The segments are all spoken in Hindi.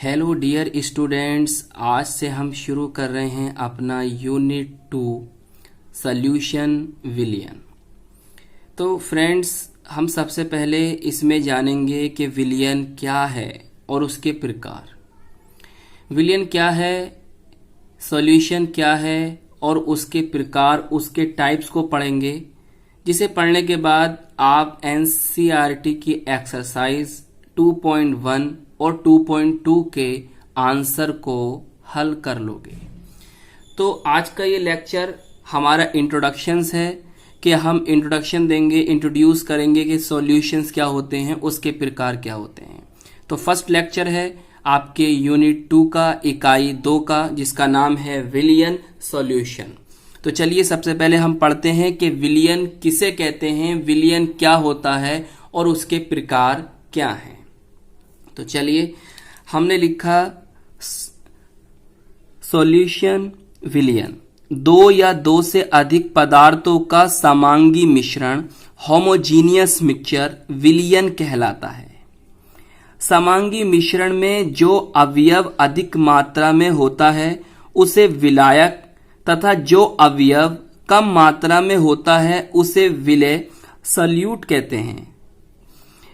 हेलो डियर स्टूडेंट्स, आज से हम शुरू कर रहे हैं अपना यूनिट 2 सॉल्यूशन विलियन। तो फ्रेंड्स, हम सबसे पहले इसमें जानेंगे कि विलियन क्या है और उसके प्रकार। विलियन क्या है, सॉल्यूशन क्या है और उसके प्रकार, उसके टाइप्स को पढ़ेंगे, जिसे पढ़ने के बाद आप एनसीईआरटी की एक्सरसाइज 2.1 और 2.2 के आंसर को हल कर लोगे। तो आज का ये लेक्चर हमारा इंट्रोडक्शंस है कि हम इंट्रोडक्शन देंगे, इंट्रोड्यूस करेंगे कि सॉल्यूशंस क्या होते हैं, उसके प्रकार क्या होते हैं। तो फर्स्ट लेक्चर है आपके यूनिट 2 का, इकाई 2 का, जिसका नाम है विलियन सॉल्यूशन। तो चलिए सबसे पहले हम पढ़ते हैं कि विलियन किसे कहते हैं, विलियन क्या होता है और उसके प्रकार क्या हैं। तो चलिए, हमने लिखा सॉल्यूशन विलियन, दो या दो से अधिक पदार्थों का समांगी मिश्रण, होमोजीनियस मिक्सचर विलियन कहलाता है। समांगी मिश्रण में जो अवयव अधिक मात्रा में होता है उसे विलायक तथा जो अवयव कम मात्रा में होता है उसे विलेय सॉल्यूट कहते हैं।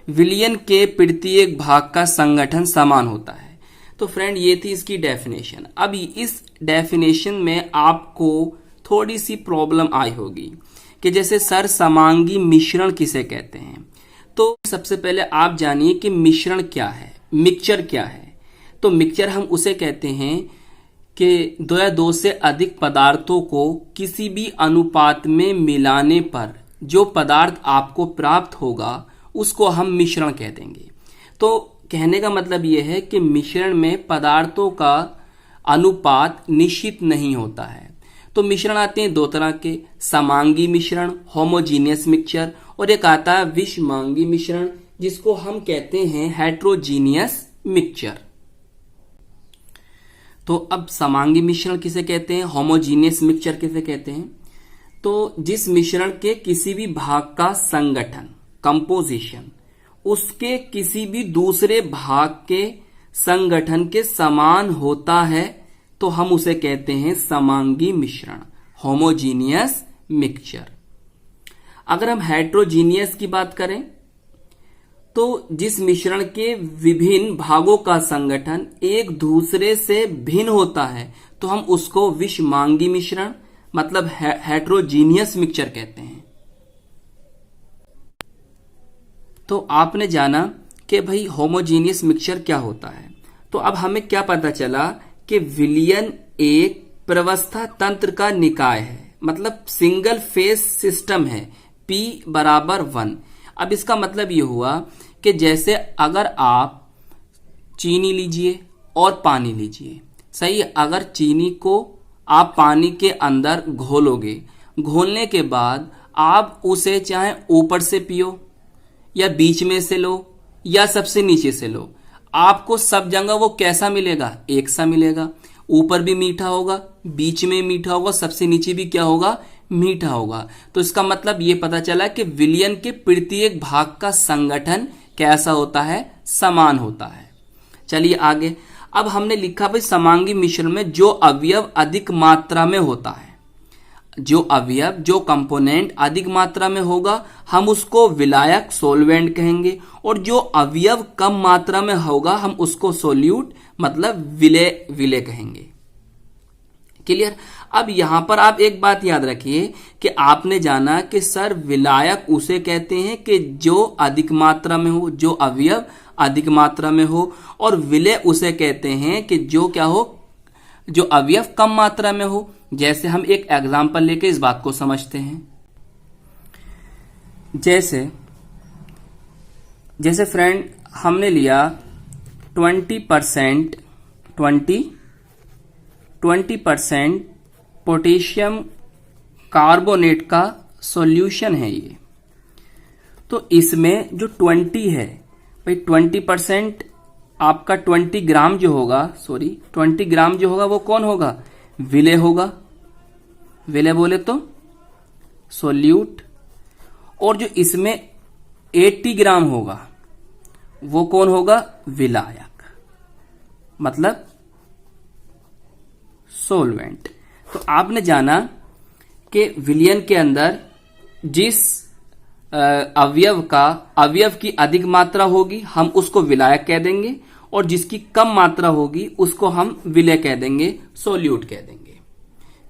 विलियन के प्रत्येक भाग का संगठन समान होता है। तो फ्रेंड, ये थी इसकी डेफिनेशन। अभी इस डेफिनेशन में आपको थोड़ी सी प्रॉब्लम आई होगी कि जैसे सर समांगी मिश्रण किसे कहते हैं। तो सबसे पहले आप जानिए कि मिश्रण क्या है, मिक्सचर क्या है। तो मिक्सचर हम उसे कहते हैं कि दो या दो से अधिक पदार्थों को किसी भी अनुपात में मिलाने पर जो पदार्थ आपको प्राप्त होगा उसको हम मिश्रण कह देंगे। तो कहने का मतलब यह है कि मिश्रण में पदार्थों का अनुपात निश्चित नहीं होता है। तो मिश्रण आते हैं दो तरह के, समांगी मिश्रण होमोजीनियस मिक्सचर, और एक आता है विषमांगी मिश्रण जिसको हम कहते हैं हेट्रोजीनियस मिक्सचर। तो अब समांगी मिश्रण किसे कहते हैं, होमोजीनियस मिक्सचर किसे कहते हैं। तो जिस मिश्रण के किसी भी भाग का संगठन, कंपोजिशन, उसके किसी भी दूसरे भाग के संगठन के समान होता है तो हम उसे कहते हैं समांगी मिश्रण, होमोजीनियस मिक्सचर। अगर हम हेट्रोजीनियस की बात करें तो जिस मिश्रण के विभिन्न भागों का संगठन एक दूसरे से भिन्न होता है तो हम उसको विषमांगी मिश्रण मतलब हेट्रोजीनियस मिक्सचर कहते हैं। तो आपने जाना कि भाई होमोजीनियस मिक्सचर क्या होता है। तो अब हमें क्या पता चला कि विलियन एक प्रवस्था तंत्र का निकाय है, मतलब सिंगल फेज सिस्टम है, P बराबर 1। अब इसका मतलब ये हुआ कि जैसे अगर आप चीनी लीजिए और पानी लीजिए, सही है, अगर चीनी को आप पानी के अंदर घोलोगे, घोलने के बाद आप उसे चाहे ऊपर से पियो या बीच में से लो या सबसे नीचे से लो, आपको सब जगह वो कैसा मिलेगा, एक सा मिलेगा। ऊपर भी मीठा होगा, बीच में मीठा होगा, सबसे नीचे भी क्या होगा, मीठा होगा। तो इसका मतलब ये पता चला कि विलियन के प्रत्येक भाग का संगठन कैसा होता है, समान होता है। चलिए आगे। अब हमने लिखा भाई समांगी मिश्रण में जो अवयव अधिक मात्रा में होता है, जो अवयव, जो कंपोनेंट अधिक मात्रा में होगा हम उसको विलायक सोलवेंट कहेंगे, और जो अवयव कम मात्रा में होगा हम उसको सोल्यूट मतलब विलेय कहेंगे। क्लियर। अब यहां पर आप एक बात याद रखिए कि आपने जाना कि सर विलायक उसे कहते हैं कि जो अधिक मात्रा में हो, जो अवयव अधिक मात्रा में हो, और विलेय उसे कहते हैं कि जो क्या हो, जो अवयव कम मात्रा में हो। जैसे हम एक एग्जांपल लेके इस बात को समझते हैं। जैसे फ्रेंड हमने लिया 20% पोटेशियम कार्बोनेट का सॉल्यूशन है ये। तो इसमें जो 20 है भाई, 20% आपका 20 ग्राम जो होगा, 20 ग्राम जो होगा वो कौन होगा, विलेय होगा। विलेय बोले तो सोल्यूट। और जो इसमें 80 ग्राम होगा वो कौन होगा, विलायक। मतलब सोलवेंट। तो आपने जाना कि विलयन के अंदर जिस अवयव की अधिक मात्रा होगी हम उसको विलायक कह देंगे, और जिसकी कम मात्रा होगी उसको हम विलय कह देंगे, सोल्यूट कह देंगे।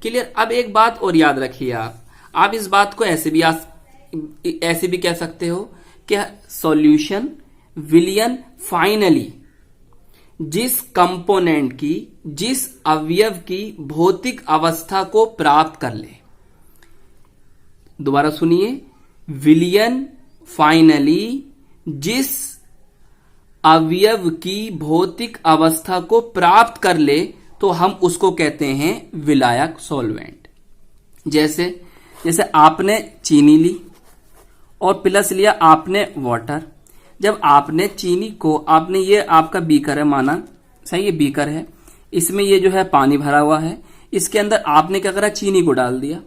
क्लियर। अब एक बात और याद रखिए, आप इस बात को ऐसे भी कह सकते हो कि सॉल्यूशन विलयन फाइनली जिस कंपोनेंट की, जिस अवयव की भौतिक अवस्था को प्राप्त कर ले। दोबारा सुनिए, विलयन फाइनली जिस अवयव की भौतिक अवस्था को प्राप्त कर ले तो हम उसको कहते हैं विलायक, सॉल्वेंट। जैसे आपने चीनी ली और प्लस लिया आपने वाटर। जब आपने चीनी को, आपने, ये आपका बीकर है माना, सही, ये बीकर है, इसमें ये जो है पानी भरा हुआ है, इसके अंदर आपने क्या करा, चीनी को डाल दिया।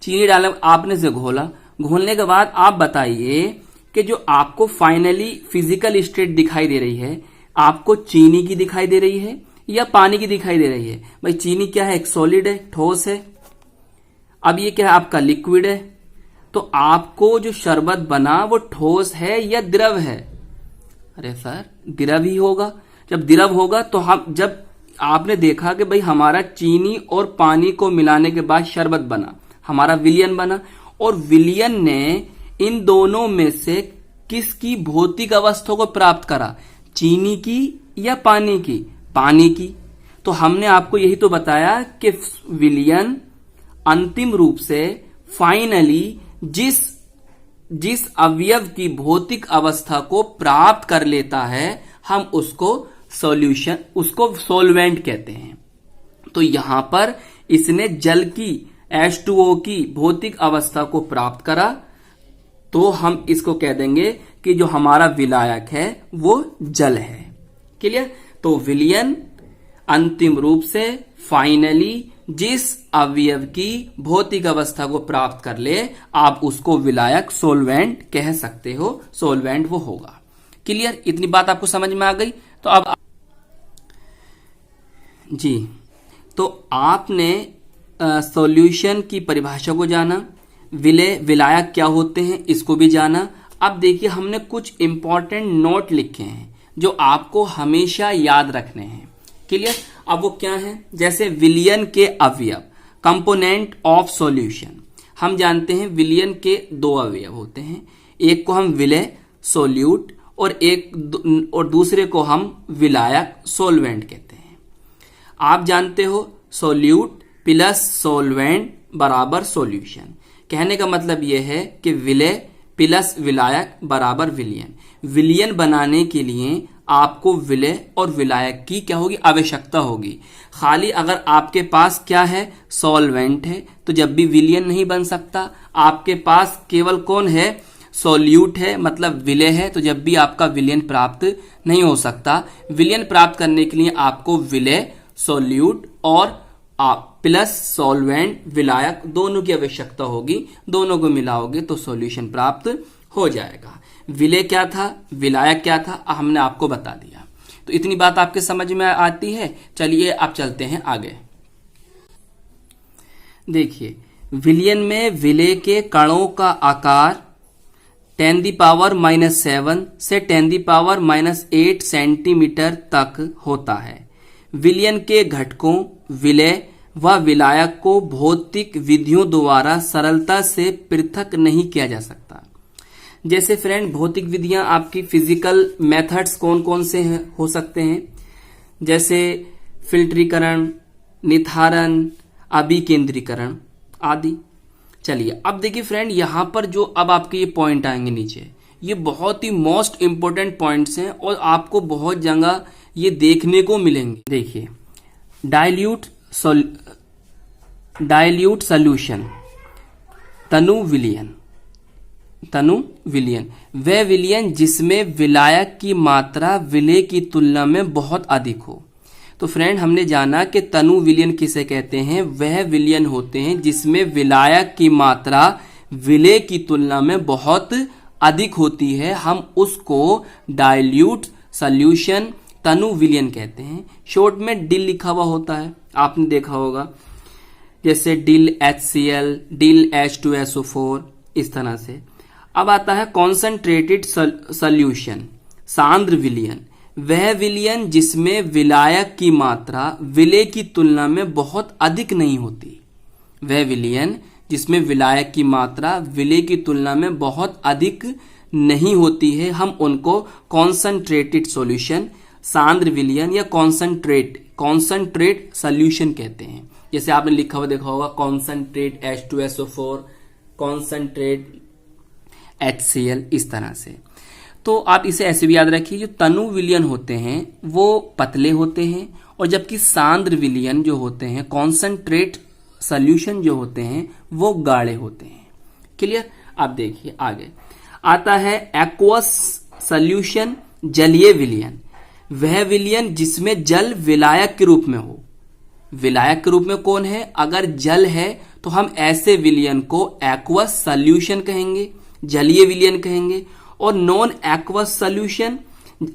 चीनी डालने आपने से घोला, घोलने के बाद आप बताइए कि जो आपको फाइनली फिजिकल स्टेट दिखाई दे रही है, आपको चीनी की दिखाई दे रही है या पानी की दिखाई दे रही है? भाई चीनी क्या है, एक सॉलिड है, ठोस है। अब ये क्या है, आपका लिक्विड है। तो आपको जो शरबत बना वो ठोस है या द्रव है? अरे सर, द्रव ही होगा। जब द्रव होगा तो जब आपने देखा कि भाई हमारा चीनी और पानी को मिलाने के बाद शरबत बना, हमारा विलयन बना, और विलयन ने इन दोनों में से किसकी भौतिक अवस्था को प्राप्त करा, चीनी की या पानी की? पानी की। तो हमने आपको यही तो बताया कि विलयन अंतिम रूप से फाइनली जिस अवयव की भौतिक अवस्था को प्राप्त कर लेता है हम उसको सॉल्यूशन, उसको सोलवेंट कहते हैं। तो यहां पर इसने जल की, H2O की भौतिक अवस्था को प्राप्त करा तो हम इसको कह देंगे कि जो हमारा विलायक है वो जल है। क्लियर। तो विलयन अंतिम रूप से फाइनली जिस अवयव की भौतिक अवस्था को प्राप्त कर ले आप उसको विलायक, सोलवेंट कह सकते हो, सोलवेंट वो होगा। क्लियर। इतनी बात आपको समझ में आ गई। तो अब जी, तो आपने सॉल्यूशन की परिभाषा को जाना, विलायक क्या होते हैं इसको भी जाना। अब देखिए हमने कुछ इंपॉर्टेंट नोट लिखे हैं जो आपको हमेशा याद रखने हैं। क्लियर। अब वो क्या है, जैसे विलयन के अवयव, कंपोनेंट ऑफ सॉल्यूशन। हम जानते हैं विलयन के दो अवयव होते हैं, एक को हम विलय, सोल्यूट, और दूसरे को हम विलायक, सोलवेंट कहते हैं। आप जानते हो सोल्यूट प्लस सोलवेंट बराबर सॉल्यूशन। कहने का मतलब यह है कि विलय प्लस विलायक बराबर विलयन। विलयन बनाने के लिए आपको विलय और विलायक की क्या होगी, आवश्यकता होगी। खाली अगर आपके पास क्या है, सॉल्वेंट है, तो जब भी विलयन नहीं बन सकता। आपके पास केवल कौन है, सोल्यूट है, मतलब विलय है, तो जब भी आपका विलयन प्राप्त नहीं हो सकता। विलयन प्राप्त करने के लिए आपको विलय, सोल्यूट और प्लस सॉल्वेंट, विलायक दोनों की आवश्यकता होगी। दोनों को मिलाओगे तो सॉल्यूशन प्राप्त हो जाएगा। विलय क्या था, विलायक क्या था, हमने आपको बता दिया। तो इतनी बात आपके समझ में आती है। चलिए अब चलते हैं आगे। देखिए विलयन में विलय के कणों का आकार 10⁻⁻7 से 10⁻⁻8 सेंटीमीटर तक होता है। विलयन के घटकों विलय व विलायक को भौतिक विधियों द्वारा सरलता से पृथक नहीं किया जा सकता। जैसे फ्रेंड भौतिक विधियां आपकी फिजिकल मेथड्स कौन कौन से हो सकते हैं, जैसे फिल्टरीकरण, निथारण, अभिकेंद्रीकरण आदि। चलिए अब देखिए फ्रेंड, यहां पर जो अब आपके ये पॉइंट आएंगे नीचे, ये बहुत ही मोस्ट इंपोर्टेंट पॉइंट्स हैं और आपको बहुत जगह ये देखने को मिलेंगे। देखिए डाइल्यूट सॉल्यूशन, तनु विलयन, वह विलयन जिसमें विलायक की मात्रा विलय की तुलना में बहुत अधिक हो। तो फ्रेंड हमने जाना कि तनु विलयन किसे कहते हैं, वह विलयन होते हैं जिसमें विलायक की मात्रा विलय की तुलना में बहुत अधिक होती है। हम उसको डाइल्यूट सॉल्यूशन तनु विलयन कहते हैं। शॉर्ट में डिल लिखा हुआ होता है, आपने देखा होगा, जैसे डिल HCl, डिल H2SO4, इस तरह से। अब आता है कॉन्सेंट्रेटेड सॉल्यूशन, सांद्र विलयन। वह विलयन जिसमें विलायक की मात्रा विलेय की तुलना में बहुत अधिक नहीं होती। वह विलयन जिसमें विलायक की मात्रा विलेय की तुलना में बहुत अधिक नहीं होती है, हम उनको कॉन्सेंट्रेटेड सॉल्यूशन, सांद्र विलयन या कॉन्सेंट्रेट सॉल्यूशन कहते हैं। जैसे आपने लिखा हुआ देखा होगा कॉन्सेंट्रेट H2SO4, कॉन्सेंट्रेट HCl, इस तरह से। तो आप इसे ऐसे भी याद रखिए, जो तनु विलयन होते हैं वो पतले होते हैं, और जबकि सांद्र विलयन जो होते हैं, कॉन्सेंट्रेट सॉल्यूशन जो होते हैं, वो गाढ़े होते हैं। क्लियर? आप देखिए आगे आता है एक्वस सॉल्यूशन, जलीय विलयन। वह विलयन जिसमें जल विलायक के रूप में हो। विलायक के रूप में कौन है? अगर जल है तो हम ऐसे विलयन को एक्वस सॉल्यूशन कहेंगे, जलीय विलयन कहेंगे। और नॉन एक्वस सॉल्यूशन,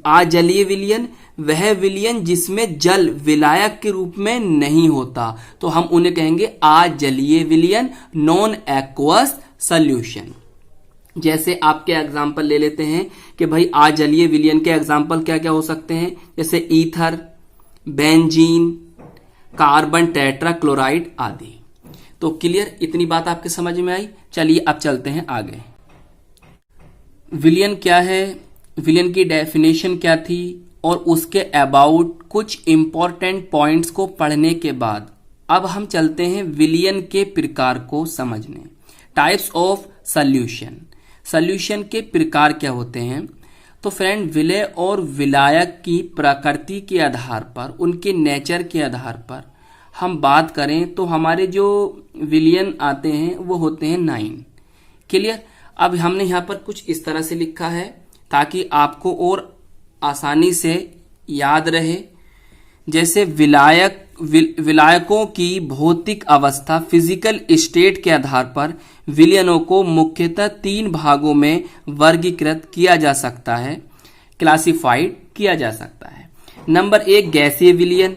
अजलीय विलयन, वह विलयन जिसमें जल विलायक के रूप में नहीं होता, तो हम उन्हें कहेंगे अजलीय विलयन, नॉन एक्वस सॉल्यूशन। जैसे आपके एग्जाम्पल ले लेते हैं कि भाई अजलीय विलयन के एग्जाम्पल क्या क्या हो सकते हैं, जैसे ईथर, बेंजीन, कार्बन टेट्राक्लोराइड आदि। तो क्लियर, इतनी बात आपके समझ में आई। चलिए अब चलते हैं आगे। विलयन क्या है, विलयन की डेफिनेशन क्या थी, और उसके अबाउट कुछ इंपॉर्टेंट पॉइंट्स को पढ़ने के बाद अब हम चलते हैं विलयन के प्रकार को समझने। टाइप्स ऑफ सॉल्यूशन, सॉल्यूशन के प्रकार क्या होते हैं। तो फ्रेंड, विलेय और विलायक की प्रकृति के आधार पर, उनके नेचर के आधार पर हम बात करें तो हमारे जो विलयन आते हैं वो होते हैं 9। क्लियर? अब हमने यहाँ पर कुछ इस तरह से लिखा है ताकि आपको और आसानी से याद रहे। जैसे विलायकों की भौतिक अवस्था, फिजिकल स्टेट के आधार पर विलयनों को मुख्यतः 3 भागों में वर्गीकृत किया जा सकता है, क्लासिफाइड किया जा सकता है। नंबर 1 गैसीय विलयन,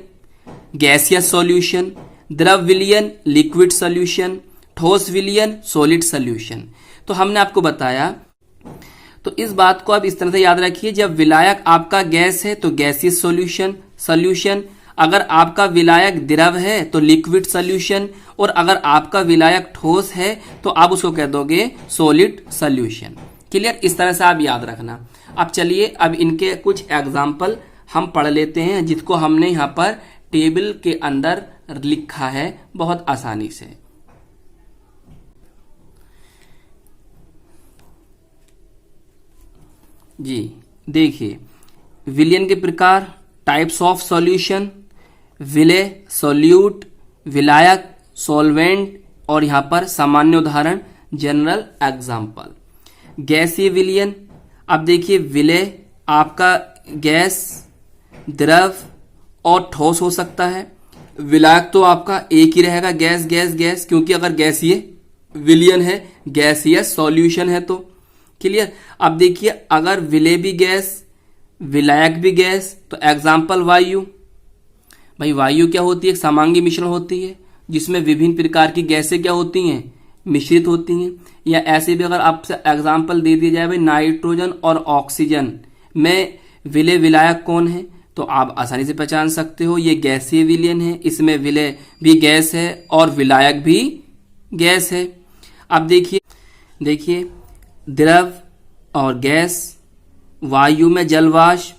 गैसियस सॉल्यूशन। द्रव विलयन, लिक्विड सॉल्यूशन। ठोस विलयन, सॉलिड सॉल्यूशन। तो हमने आपको बताया, तो इस बात को आप इस तरह से याद रखिए, जब विलायक आपका गैस है तो गैसियस सॉल्यूशन, अगर आपका विलायक द्रव है तो लिक्विड सॉल्यूशन, और अगर आपका विलायक ठोस है तो आप उसको कह दोगे सॉलिड सॉल्यूशन। क्लियर? इस तरह से आप याद रखना। अब चलिए, अब इनके कुछ एग्जाम्पल हम पढ़ लेते हैं, जिसको हमने यहाँ पर टेबल के अंदर लिखा है बहुत आसानी से। जी देखिए, विलयन के प्रकार, टाइप्स ऑफ सॉल्यूशन, विलेय, सॉल्यूट, विलायक, सॉल्वेंट, और यहां पर सामान्य उदाहरण, जनरल एग्जाम्पल। गैसीय विलयन, अब देखिए विलेय आपका गैस, द्रव और ठोस हो सकता है। विलायक तो आपका एक ही रहेगा, गैस गैस गैस, क्योंकि अगर गैसीय विलयन है, गैसियस सॉल्यूशन है तो। क्लियर? अब देखिए, अगर विलेय भी गैस, विलायक भी गैस, तो एग्जाम्पल वायु। भाई वायु क्या होती है? एक समांगी मिश्रण होती है, जिसमें विभिन्न प्रकार की गैसें क्या होती हैं? मिश्रित होती हैं। या ऐसे भी अगर आपसे एग्जाम्पल दे दिया जाए, भाई नाइट्रोजन और ऑक्सीजन में विलेय विलायक कौन है, तो आप आसानी से पहचान सकते हो, ये गैसीय विलयन है, इसमें विलेय भी गैस है और विलायक भी गैस है। अब देखिए द्रव और गैस, वायु में जलवाष्प,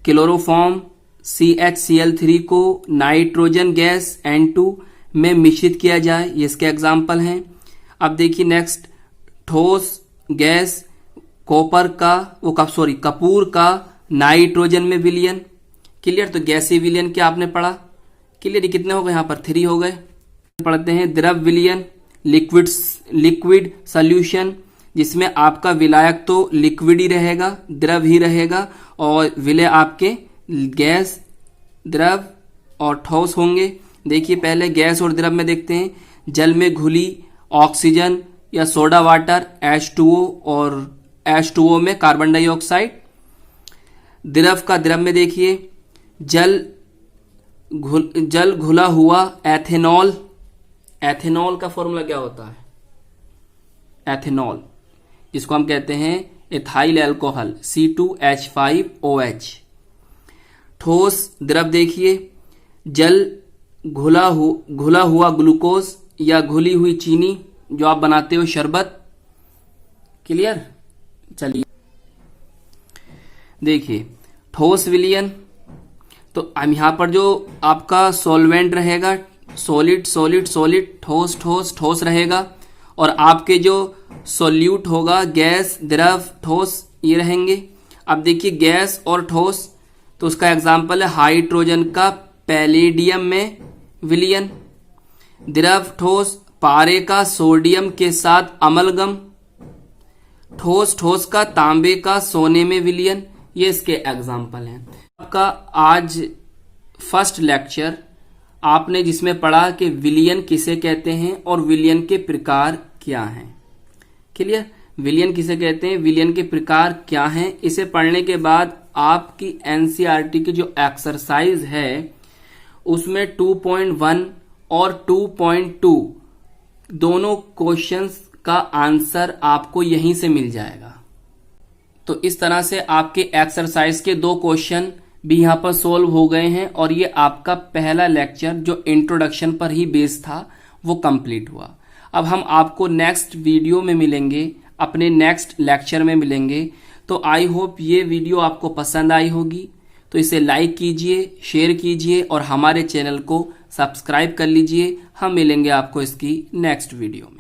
क्लोरोफॉर्म CHCl3 को नाइट्रोजन गैस N2 में मिश्रित किया जाए, ये इसके एग्जाम्पल हैं। अब देखिए नेक्स्ट, ठोस गैस, कपूर का नाइट्रोजन में विलयन। क्लियर? तो गैसीय विलयन क्या आपने पढ़ा? क्लियर? कितने हो गए? यहाँ पर 3 हो गए। पढ़ते हैं द्रव विलयन, लिक्विड सॉल्यूशन, जिसमें आपका विलायक तो लिक्विड ही रहेगा, द्रव ही रहेगा, और विलेय आपके गैस, द्रव और ठोस होंगे। देखिए पहले गैस और द्रव में देखते हैं, जल में घुली ऑक्सीजन या सोडा वाटर H2O, और H2O में कार्बन डाइऑक्साइड। द्रव का द्रव में देखिए जल घुला हुआ एथेनॉल। एथेनॉल का फॉर्मूला क्या होता है? एथेनॉल, इसको हम कहते हैं एथाइल अल्कोहल C2H5OH। ठोस द्रव देखिए जल घुला हुआ ग्लूकोज या घुली हुई चीनी जो आप बनाते हो शरबत। क्लियर? चलिए देखिए ठोस विलयन, तो हम यहां पर जो आपका सॉल्वेंट रहेगा सॉलिड सॉलिड सॉलिड, ठोस ठोस ठोस रहेगा, और आपके जो सॉल्यूट होगा गैस द्रव ठोस, ये रहेंगे। अब देखिए गैस और ठोस, तो उसका एग्जाम्पल है हाइड्रोजन का पैलेडियम में विलयन। द्रव ठोस पारे का सोडियम के साथ अमलगम। ठोस ठोस का तांबे का सोने में विलयन। ये इसके एग्जाम्पल हैं। आपका आज फर्स्ट लेक्चर आपने जिसमें पढ़ा कि विलयन किसे कहते हैं और विलयन के प्रकार क्या हैं। क्लियर? विलयन किसे कहते हैं, विलयन के प्रकार क्या हैं, इसे पढ़ने के बाद आपकी एनसीईआरटी की जो एक्सरसाइज है उसमें 2.1 और 2.2 दोनों क्वेश्चंस का आंसर आपको यहीं से मिल जाएगा। तो इस तरह से आपके एक्सरसाइज के 2 क्वेश्चन भी यहां पर सोल्व हो गए हैं, और ये आपका पहला लेक्चर जो इंट्रोडक्शन पर ही बेस्ड था वो कंप्लीट हुआ। अब हम आपको नेक्स्ट वीडियो में मिलेंगे, अपने नेक्स्ट लेक्चर में मिलेंगे। तो आई होप ये वीडियो आपको पसंद आई होगी, तो इसे लाइक कीजिए, शेयर कीजिए और हमारे चैनल को सब्सक्राइब कर लीजिए। हम मिलेंगे आपको इसकी नेक्स्ट वीडियो में।